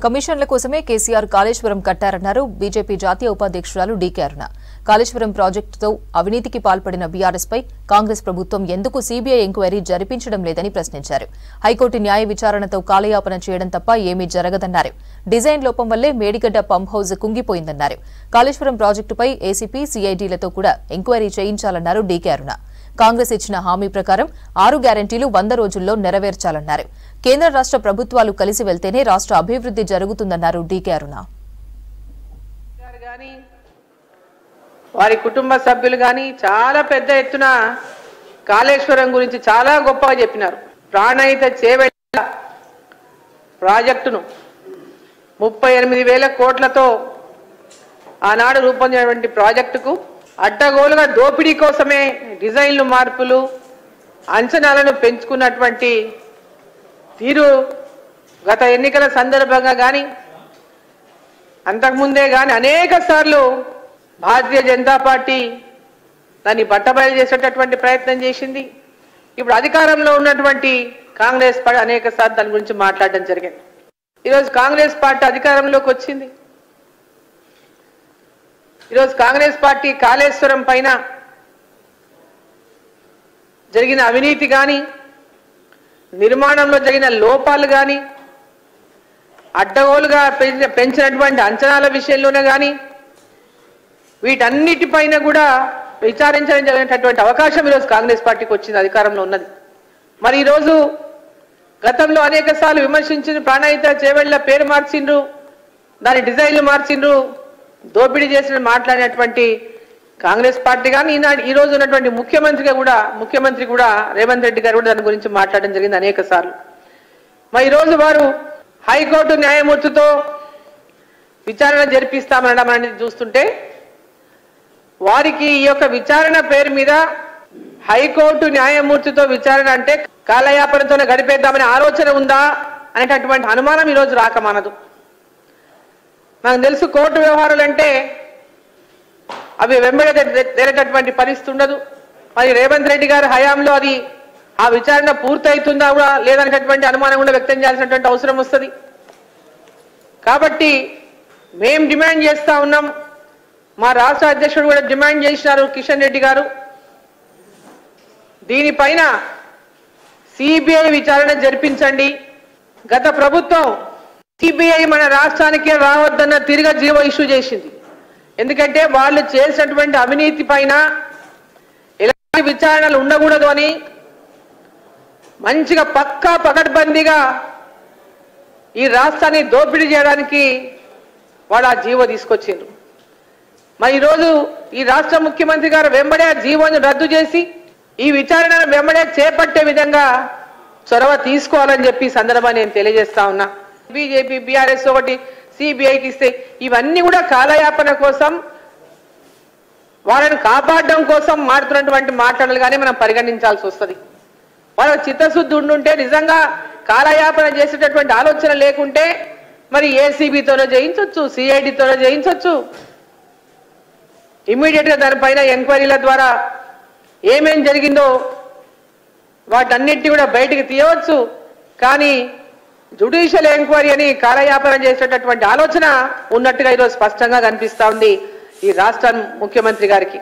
కమిషన్ల కోసమే కేసీఆర్ కాళేశ్వరం కట్టారన్నారు బీజేపీ జాతీయ ఉపాధ్యక్షురాలు డీకే అరుణ. కాళేశ్వరం ప్రాజెక్టుతో అవినీతికి పాల్పడిన బీఆర్ఎస్ పై కాంగ్రెస్ ప్రభుత్వం ఎందుకు సీబీఐ ఎంక్వైరీ జరిపించడం లేదని ప్రశ్నించారు. హైకోర్టు న్యాయ విచారణతో కాలయాపన చేయడం తప్ప ఏమీ జరగదన్నారు. డిజైన్ లోపం వల్లే మేడిగడ్డ పంప్ హౌజ్ కుంగిపోయిందన్నారు. కాళేశ్వరం ప్రాజెక్టుపై ఏసీపీ సీఐడీలతో కూడా ఎంక్వైరీ చేయించాలన్నారు డీకే అరుణ. కాంగ్రెస్ ఇచ్చిన హామీ ప్రకారం 6 గ్యారంటీలు 100 రోజుల్లో నెరవేర్చాలన్నారు. కేంద్ర రాష్ట్ర ప్రభుత్వాలు కలిసి వెళ్తేనే రాష్ట్ర అభివృద్ధి జరుగుతుందన్నారు డీకే అరుణ. వారి కుటుంబ సభ్యులు గాని చాలా పెద్ద ఎత్తున కాళేశ్వరం గురించి చాలా గొప్పగా చెప్పినారు. ప్రాణహిత చేవెళ్ల ప్రాజెక్టును 38,000 కోట్లతో ఆనాడు రూపొందించినటువంటి ప్రాజెక్టుకు అడ్డగోలుగా దోపిడీ కోసమే డిజైన్లు మార్పులు అంచనాలను పెంచుకున్నటువంటి తీరు గత ఎన్నికల సందర్భంగా కానీ అంతకుముందే కానీ అనేక సార్లు భారతీయ జనతా పార్టీ దాన్ని బట్టబయలు చేసేటటువంటి ప్రయత్నం చేసింది. ఇప్పుడు అధికారంలో ఉన్నటువంటి కాంగ్రెస్ పార్టీ అనేక సార్లు దాని గురించి మాట్లాడడం జరిగింది. ఈరోజు కాంగ్రెస్ పార్టీ అధికారంలోకి వచ్చింది. ఈరోజు కాంగ్రెస్ పార్టీ కాళేశ్వరం పైన జరిగిన అవినీతి కానీ నిర్మాణంలో జరిగిన లోపాలు కానీ అడ్డగోలుగా పెంచినటువంటి అంచనాల విషయంలోనే కానీ వీటన్నిటిపైన కూడా విచారించడం జరిగినటువంటి అవకాశం ఈరోజు కాంగ్రెస్ పార్టీకి వచ్చింది, అధికారంలో ఉన్నది. మరి ఈరోజు గతంలో అనేక సార్లు విమర్శించిన ప్రాణహిత చేవెళ్ల పేరు మార్చిండ్రు, దాని డిజైన్లు మార్చిండ్రు, దోపిడీ చేసిన మాట్లాడినటువంటి కాంగ్రెస్ పార్టీ కానీ ఈ రోజు ఉన్నటువంటి ముఖ్యమంత్రి కూడా రేవంత్ రెడ్డి గారు కూడా దాని గురించి మాట్లాడడం జరిగింది అనేక సార్లు. మరి ఈరోజు వారు హైకోర్టు న్యాయమూర్తితో విచారణ జరిపిస్తామనడం అనేది చూస్తుంటే వారికి ఈ యొక్క విచారణ పేరు మీద హైకోర్టు న్యాయమూర్తితో విచారణ అంటే కాలయాపనతోనే గడిపేద్దామనే ఆలోచన ఉందా అనేటటువంటి అనుమానం ఈరోజు రాకమానదు. నాకు తెలుసు కోర్టు వ్యవహారాలు అంటే అవి వెంబడి తేలేటటువంటి పరిస్థితి ఉండదు. మరి రేవంత్ రెడ్డి గారి హయాంలో అది ఆ విచారణ పూర్తవుతుందా కూడా లేదనేటటువంటి అనుమానం కూడా వ్యక్తం చేయాల్సినటువంటి అవసరం వస్తుంది. కాబట్టి మేము డిమాండ్ చేస్తా ఉన్నాం, మా రాష్ట్ర అధ్యక్షుడు కూడా డిమాండ్ చేసినారు కిషన్ రెడ్డి గారు, దీనిపైన సిబిఐ విచారణ జరిపించండి. గత ప్రభుత్వం సిబిఐ మన రాష్ట్రానికి రావద్దన్న తిరిగి జీవో ఇష్యూ చేసింది. ఎందుకంటే వాళ్ళు చేసినటువంటి అవినీతి పైన ఎలాంటి విచారణలు ఉండకూడదు అని మంచిగా పకడ్బందీగా ఈ రాష్ట్రాన్ని దోపిడీ చేయడానికి వాళ్ళు ఆ జీవో తీసుకొచ్చిండ్రు. మరి ఈరోజు ఈ రాష్ట్ర ముఖ్యమంత్రి గారు వెంబడే ఆ జీవోని రద్దు చేసి ఈ విచారణను వెంబడే చేపట్టే విధంగా చొరవ తీసుకోవాలని చెప్పి సందర్భాన్ని నేను తెలియజేస్తా ఉన్నా. బీజేపీ బీఆర్ఎస్ ఒకటి సిబిఐకి ఇస్తే ఇవన్నీ కూడా కాలయాపన కోసం వాళ్ళని కాపాడడం కోసం మాట్లాడుతున్నటువంటి మాటలు కానీ మనం పరిగణించాల్సి వస్తుంది. వాళ్ళ చిత్తశుద్ధి ఉండుంటే నిజంగా కాలయాపన చేసేటటువంటి ఆలోచన లేకుంటే మరి ఏసీబీతోనో చేయించవచ్చు, సిఐడితోనో చేయించవచ్చు, ఇమ్మీడియట్గా దానిపైన ఎంక్వైరీల ద్వారా ఏమేం జరిగిందో వాటన్నిటిని కూడా బయటికి తీయవచ్చు. కానీ జ్యుడిషియల్ ఎంక్వైరీ అని కాలయాపన చేసేటటువంటి ఆలోచన ఉన్నట్టుగా ఈరోజు స్పష్టంగా కనిపిస్తా ఉంది ఈ రాష్ట్ర ముఖ్యమంత్రి గారికి.